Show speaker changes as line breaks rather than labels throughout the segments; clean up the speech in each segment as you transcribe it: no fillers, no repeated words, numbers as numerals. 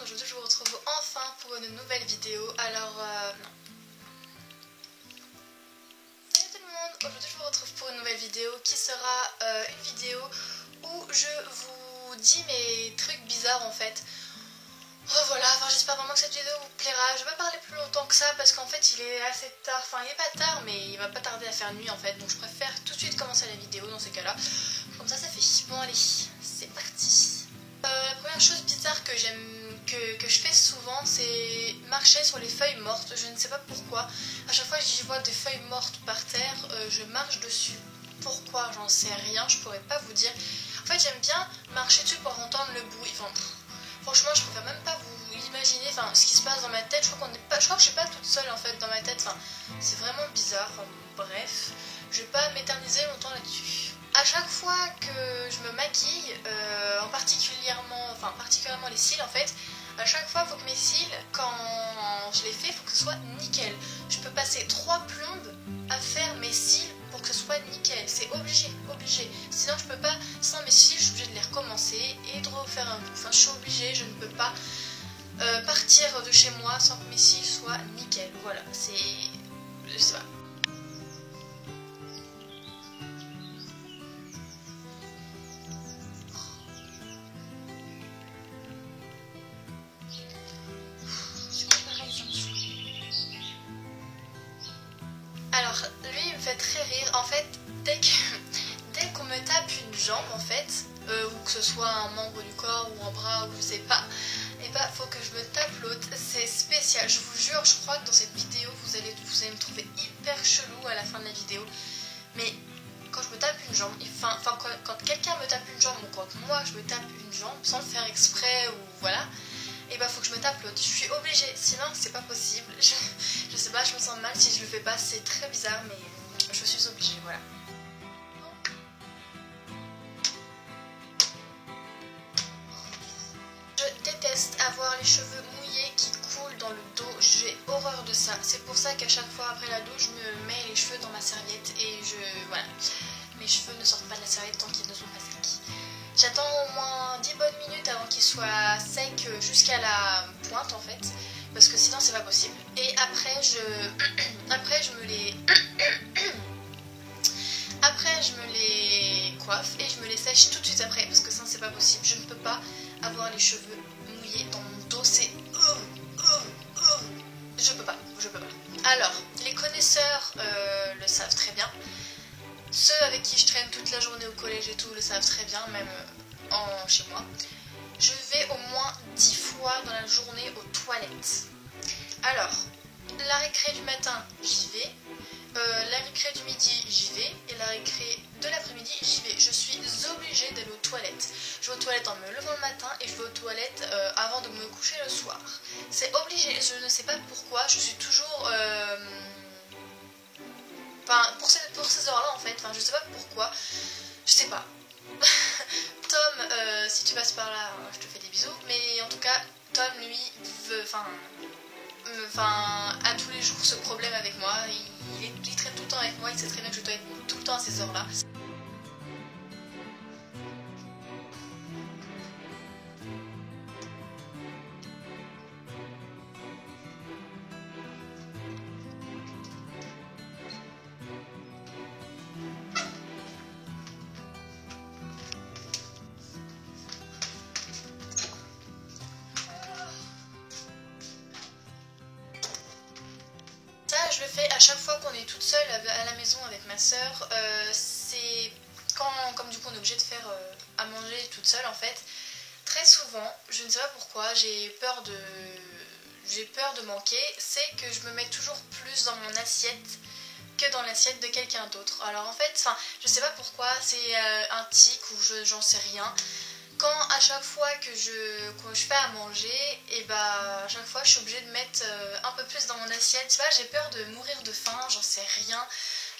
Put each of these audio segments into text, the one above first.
aujourd'hui je vous retrouve enfin pour une nouvelle vidéo. Alors, non. Salut tout le monde, aujourd'hui je vous retrouve pour une nouvelle vidéo qui sera une vidéo où je vous dis mes trucs bizarres en fait. Oh, voilà, enfin, j'espère vraiment que cette vidéo vous plaira. Je vais pas parler plus longtemps que ça parce qu'en fait il est assez tard, enfin il est pas tard mais il va pas tarder à faire nuit en fait. Donc je préfère tout de suite commencer la vidéo dans ces cas-là. Comme ça fait. Bon allez, c'est parti. La première chose bizarre que que je fais souvent, c'est marcher sur les feuilles mortes. Je ne sais pas pourquoi. À chaque fois que j'y vois des feuilles mortes par terre, je marche dessus. Pourquoi? J'en sais rien, je pourrais pas vous dire. En fait, j'aime bien marcher dessus pour entendre le bruit. Enfin, franchement, je préfère même pas vous imaginer ce qui se passe dans ma tête. Je crois que je suis pas toute seule en fait dans ma tête. Enfin, c'est vraiment bizarre. Bref, je vais pas m'éterniser longtemps là-dessus. À chaque fois que je me maquille, particulièrement les cils en fait, à chaque fois il faut que mes cils, quand je les fais, il faut que ce soit nickel. Je peux passer 3 plombes à faire mes cils pour que ce soit nickel. C'est obligé. Sinon je peux pas, sans mes cils, je suis obligée de les recommencer et de refaire un bout. Enfin, je suis obligée, je ne peux pas partir de chez moi sans que mes cils soient nickel. Voilà, je sais pas. Alors, lui, il me fait très rire. En fait, dès qu'on me tape une jambe, en fait, ou que ce soit un membre du corps ou un bras ou je sais pas, et bah, faut que je me tape l'autre. C'est spécial. Je vous jure, je crois que dans cette vidéo, vous allez me trouver hyper chelou à la fin de la vidéo. Mais quand je me tape une jambe, quand quelqu'un me tape une jambe ou quand moi je me tape une jambe sans le faire exprès ou voilà, et bah faut que je me tape l'autre. Je suis obligée, sinon c'est pas possible. Je sais pas, je me sens mal si je le fais pas, c'est très bizarre mais je suis obligée, voilà. Je déteste avoir les cheveux mouillés qui coulent dans le dos, j'ai horreur de ça. C'est pour ça qu'à chaque fois après la douche, je me mets les cheveux dans ma serviette et voilà. Mes cheveux ne sortent pas de la serviette tant qu'ils ne sont pas secs. J'attends au moins 10 bonnes minutes avant qu'ils soient secs jusqu'à la pointe en fait, parce que sinon c'est pas possible. Et après je me les coiffe et je me les sèche tout de suite après, parce que sinon c'est pas possible. Je ne peux pas avoir les cheveux mouillés dans mon dos, c'est je peux pas. Alors, les connaisseurs le savent très bien. Ceux avec qui je traîne toute la journée au collège et tout le savent très bien, même chez moi. Je vais au moins 10 fois dans la journée aux toilettes. Alors, la récré du matin, j'y vais. La récré du midi, j'y vais. Et la récré de l'après-midi, j'y vais. Je suis obligée d'aller aux toilettes. Je vais aux toilettes en me levant le matin et je vais aux toilettes avant de me coucher le soir. C'est obligé, je ne sais pas pourquoi, je suis toujours... pour ces heures-là en fait, je sais pas pourquoi, je sais pas. Tom, si tu passes par là, je te fais des bisous, mais en tout cas, Tom lui a tous les jours ce problème avec moi, il traîne tout le temps avec moi, il sait très bien que je dois être tout le temps à ces heures-là. Je le fais à chaque fois qu'on est toute seule à la maison avec ma soeur. C'est comme du coup on est obligé de faire à manger toute seule en fait. Très souvent, je ne sais pas pourquoi, j'ai peur de manquer, c'est que je me mets toujours plus dans mon assiette que dans l'assiette de quelqu'un d'autre. Alors en fait, je sais pas pourquoi, c'est un tic ou j'en sais rien. Quand à chaque fois que je fais à manger, et à chaque fois je suis obligée de mettre un peu plus dans mon assiette. Je sais pas, j'ai peur de mourir de faim, j'en sais rien.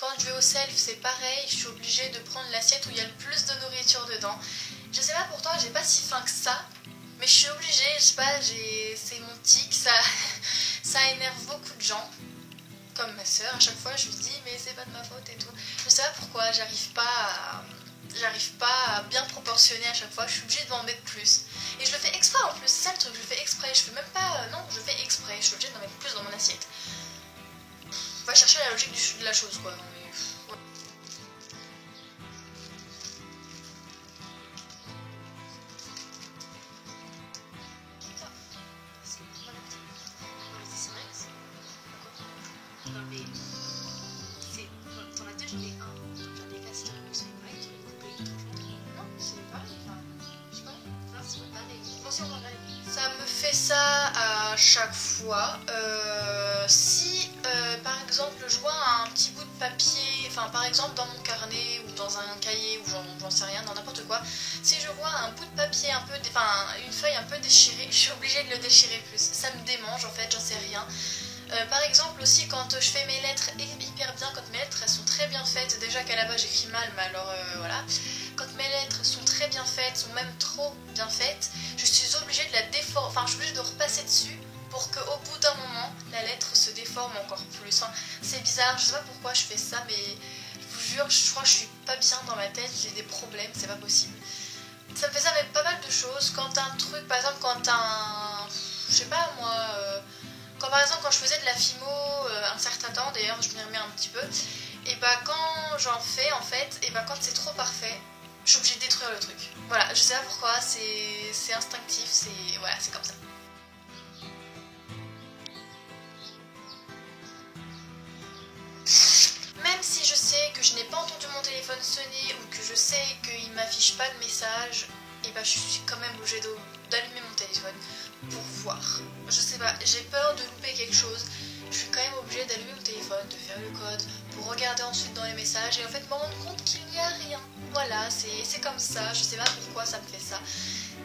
Quand je vais au self, c'est pareil, je suis obligée de prendre l'assiette où il y a le plus de nourriture dedans. Je sais pas pourtant, j'ai pas si faim que ça, mais je suis obligée, je sais pas, c'est mon tic, ça énerve beaucoup de gens. Comme ma soeur, à chaque fois je lui dis mais c'est pas de ma faute et tout. Je sais pas pourquoi, j'arrive pas à bien proportionner à chaque fois, je suis obligée de m'en mettre plus. Et je le fais exprès en plus, c'est ça le truc, je le fais exprès, je fais même pas, non, je fais exprès, je suis obligée d'en mettre plus dans mon assiette. On va chercher la logique de la chose, quoi. Mais, ouais.
Non mais c'est. T'en as deux, j'en ai un. J'en ai facile, ils sont pareils, ils sont coupés, ils sont.
Non, c'est pareil, enfin, je sais pas.
Non, c'est pas pareil. Bon, si on va regarder.
Ça me fait ça à chaque fois. Si par exemple je vois un petit bout de papier, enfin par exemple dans mon carnet ou dans un cahier ou j'en sais rien, dans n'importe quoi, si je vois un bout de papier un peu, enfin une feuille un peu déchirée, je suis obligée de le déchirer plus. Ça me démange en fait, j'en sais rien. Par exemple aussi quand je fais mes lettres hyper bien, quand mes lettres elles sont très bien faites, déjà qu'à la base j'écris mal, mais alors voilà, quand mes lettres sont très bien faites, sont même trop bien faites, je suis obligée de la déformer, enfin je suis obligée de repasser dessus pour qu'au bout d'un moment la lettre se déforme encore plus. Enfin, c'est bizarre, je sais pas pourquoi je fais ça, mais je vous jure, je crois que je suis pas bien dans ma tête, j'ai des problèmes, c'est pas possible. Ça me fait ça avec pas mal de choses, quand un truc, par exemple quand un, je sais pas moi, quand par exemple quand je faisais de la fimo un certain temps, d'ailleurs je m'y remets un petit peu, et bah quand j'en fais en fait, et bah quand c'est trop parfait, je suis obligée de détruire le truc. Voilà, je sais pas pourquoi, c'est instinctif, c'est voilà, c'est comme ça. Même si je sais que je n'ai pas entendu mon téléphone sonner ou que je sais qu'il m'affiche pas de message, et bah je suis quand même obligée d'allumer mon téléphone pour voir. Je sais pas, j'ai peur de louper quelque chose. Je suis quand même obligée d'allumer mon téléphone, de faire le code, pour regarder ensuite dans les messages et en fait me rendre compte qu'il n'y a rien. Voilà, c'est comme ça, je sais pas pourquoi ça me fait ça.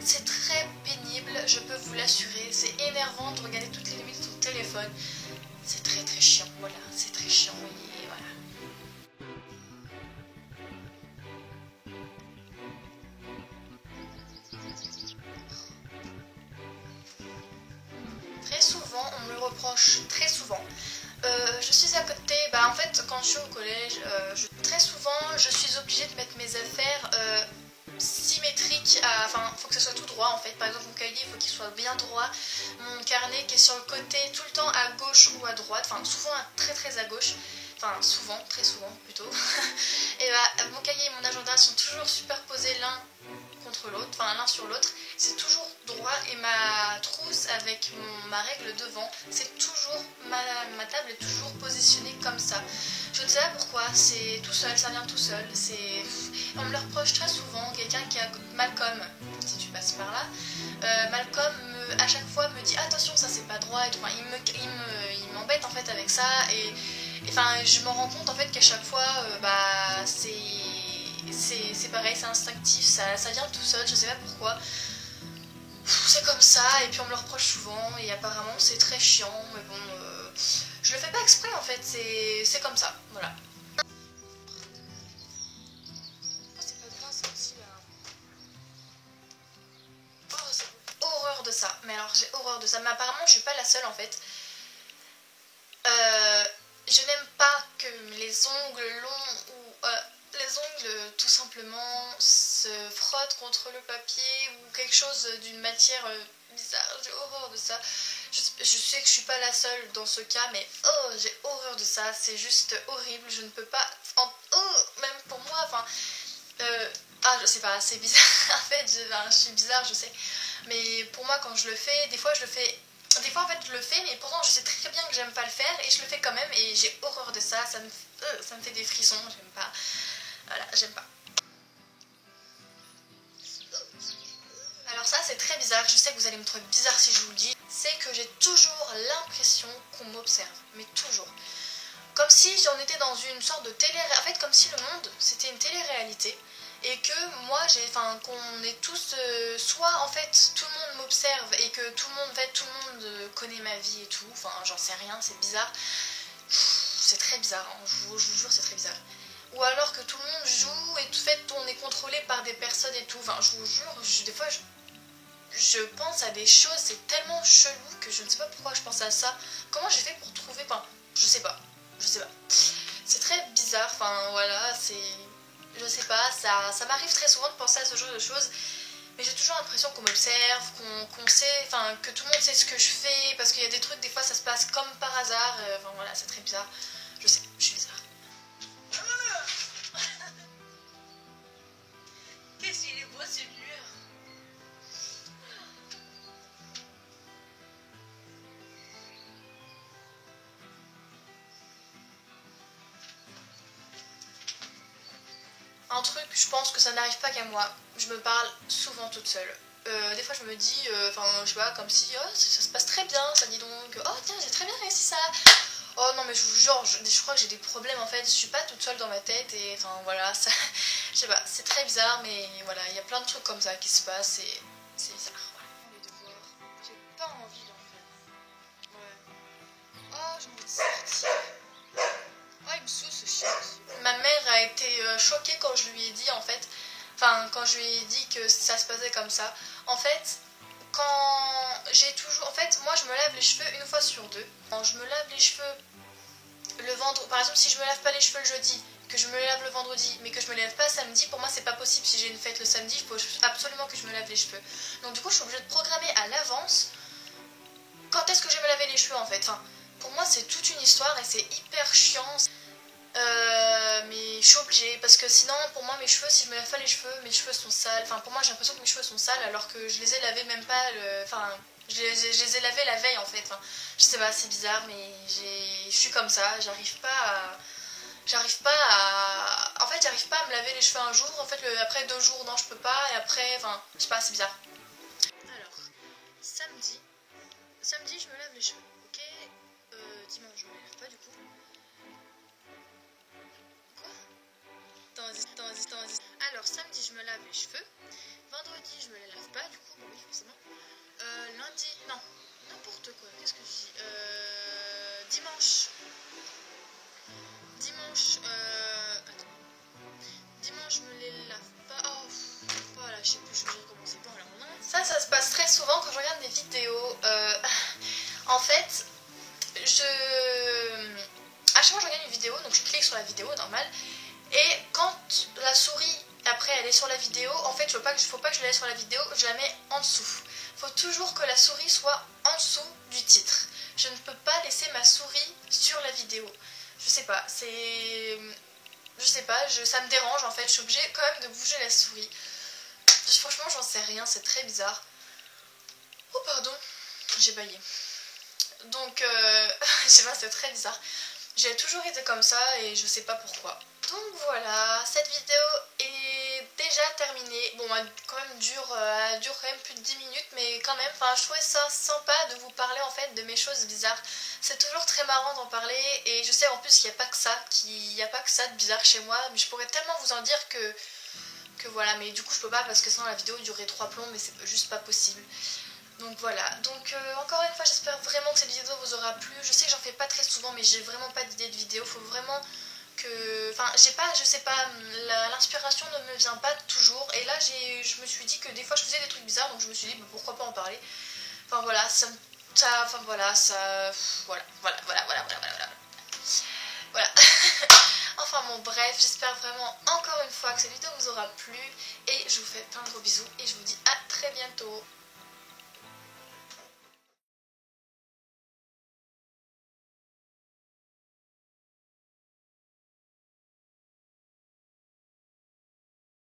C'est très pénible, je peux vous l'assurer. C'est énervant de regarder toutes les limites de son téléphone. C'est très très chiant, voilà, c'est très chiant et voilà. Très souvent, on me le reproche très souvent. Je suis à côté, bah en fait quand je suis au collège, très souvent je suis obligée de mettre mes affaires symétriques, enfin faut que ce soit tout droit en fait. Par exemple mon cahier il faut qu'il soit bien droit, mon carnet qui est sur le côté tout le temps à gauche ou à droite, enfin souvent très très à gauche, enfin souvent, très souvent plutôt. Et bah mon cahier et mon agenda sont toujours superposés l'un contre l'autre, enfin l'un sur l'autre, c'est toujours droit et ma trousse avec ma règle devant, c'est toujours, ma table est toujours positionnée comme ça. Je ne sais pas pourquoi, c'est tout seul, ça vient tout seul, on me le reproche très souvent, quelqu'un qui a Malcolm, si tu passes par là, Malcolm à chaque fois me dit attention ça c'est pas droit et tout, enfin, il m'embête en fait avec ça et enfin je me rends compte en fait qu'à chaque fois bah c'est pareil, c'est instinctif, ça vient tout seul, je sais pas pourquoi. C'est comme ça, et puis on me le reproche souvent, et apparemment c'est très chiant, mais bon, je le fais pas exprès en fait, c'est comme ça, voilà. C'est pas grave, ça aussi là. Oh, c'est horreur de ça, mais alors j'ai horreur de ça, mais apparemment je suis pas la seule en fait. Je n'aime pas que les ongles longs ou les ongles tout simplement se frottent contre le papier ou quelque chose d'une matière bizarre. J'ai horreur de ça. Je sais que je suis pas la seule dans ce cas, mais oh, j'ai horreur de ça. C'est juste horrible. Je ne peux pas. Oh, même pour moi, enfin. Je sais pas, c'est bizarre. En fait, je suis bizarre, je sais. Mais pour moi, quand je le fais, des fois je le fais. Des fois en fait je le fais mais pourtant je sais très bien que j'aime pas le faire et je le fais quand même et j'ai horreur de ça, ça me fait des frissons, j'aime pas. Voilà, j'aime pas. Alors ça c'est très bizarre, je sais que vous allez me trouver bizarre si je vous le dis, c'est que j'ai toujours l'impression qu'on m'observe, mais toujours. Comme si j'en étais dans une sorte de en fait comme si le monde c'était une télé-réalité. Et que moi, qu'on est tous, soit en fait tout le monde m'observe et que tout le monde, en fait, tout le monde connaît ma vie et tout, enfin j'en sais rien, c'est bizarre, c'est très bizarre, hein. Je vous jure c'est très bizarre. Ou alors que tout le monde joue et tout fait on est contrôlé par des personnes et tout, enfin je vous jure, des fois je pense à des choses, c'est tellement chelou que je ne sais pas pourquoi je pense à ça, comment j'ai fait pour trouver, enfin je sais pas, c'est très bizarre, enfin voilà, c'est... Je sais pas, ça m'arrive très souvent de penser à ce genre de choses. mais j'ai toujours l'impression qu'on m'observe, qu'on sait, enfin que tout le monde sait ce que je fais, parce qu'il y a des trucs, des fois ça se passe comme par hasard, enfin voilà, c'est très bizarre. Je sais, je suis bizarre.
Qu'est-ce qu'il est beau ce mur?
Un truc, je pense que ça n'arrive pas qu'à moi, je me parle souvent toute seule. Des fois je me dis, enfin je sais pas, comme si oh, ça se passe très bien, ça dit donc, oh tiens j'ai très bien réussi ça. Oh non mais je vous jure, je crois que j'ai des problèmes en fait, je suis pas toute seule dans ma tête et enfin voilà, ça, je sais pas, c'est très bizarre mais voilà, il y a plein de trucs comme ça qui se passent et c'est bizarre. Voilà. Les devoirs, j'ai pas envie d'en faire. Ouais. Oh je m'en sortir. Oh il me saoule ce chien. Ma mère a été choquée quand je lui ai dit en fait, enfin quand je lui ai dit que ça se passait comme ça. En fait, quand j'ai toujours... En fait, moi je me lave les cheveux une fois sur deux. Quand je me lave les cheveux le vendredi, par exemple si je me lave pas les cheveux le jeudi, que je me lave le vendredi, mais que je me lave pas samedi, pour moi c'est pas possible. Si j'ai une fête le samedi, il faut absolument que je me lave les cheveux. Donc du coup je suis obligée de programmer à l'avance quand est-ce que je vais me laver les cheveux en fait. Enfin, pour moi c'est toute une histoire et c'est hyper chiant. Mais je suis obligée parce que sinon pour moi mes cheveux, si je me lave pas les cheveux, mes cheveux sont sales. Enfin pour moi j'ai l'impression que mes cheveux sont sales alors que je les ai lavés même pas enfin je les ai lavés la veille en fait. Enfin, je sais pas, c'est bizarre mais je suis comme ça, j'arrive pas à en fait j'arrive pas à me laver les cheveux un jour, en fait après 2 jours non je peux pas et après enfin je sais pas, c'est bizarre. Alors samedi je me lave les cheveux, ok, dimanche je me les lave pas du coup. Attends. Alors samedi je me lave les cheveux, vendredi je me les lave pas du coup, oui forcément. Lundi, non, n'importe quoi, qu'est-ce que je dis, dimanche, attends, dimanche je me les lave pas, oh, voilà, je sais plus, je vais recommencer par là, non. Ça se passe très souvent quand je regarde des vidéos, en fait, à chaque fois que je regarde une vidéo, donc je clique sur la vidéo normale, et quand la souris après elle est sur la vidéo, en fait faut pas que je la laisse sur la vidéo, je la mets en dessous. Faut toujours que la souris soit en dessous du titre. Je ne peux pas laisser ma souris sur la vidéo. Je sais pas, ça me dérange en fait, je suis obligée quand même de bouger la souris. Franchement j'en sais rien, c'est très bizarre. Oh pardon, j'ai bâillé. Donc je sais pas, c'est très bizarre. J'ai toujours été comme ça et je sais pas pourquoi. Donc voilà, cette vidéo est déjà terminée. Bon, elle quand même dure quand même plus de 10 minutes, mais quand même, enfin, je trouvais ça sympa de vous parler en fait de mes choses bizarres. C'est toujours très marrant d'en parler et je sais en plus qu'il n'y a pas que ça, de bizarre chez moi, mais je pourrais tellement vous en dire que voilà, mais du coup je peux pas parce que sinon la vidéo durerait 3 plombs, mais c'est juste pas possible. Donc voilà, donc encore une fois j'espère vraiment que cette vidéo vous aura plu. Je sais que j'en fais pas très souvent mais j'ai vraiment pas d'idée de vidéo, faut vraiment que... Enfin je sais pas, l'inspiration ne me vient pas toujours. Et là je me suis dit que des fois je faisais des trucs bizarres donc je me suis dit bah, pourquoi pas en parler. Enfin voilà, voilà. Enfin bon bref, j'espère vraiment encore une fois que cette vidéo vous aura plu. Et je vous fais plein de gros bisous et je vous dis à très bientôt.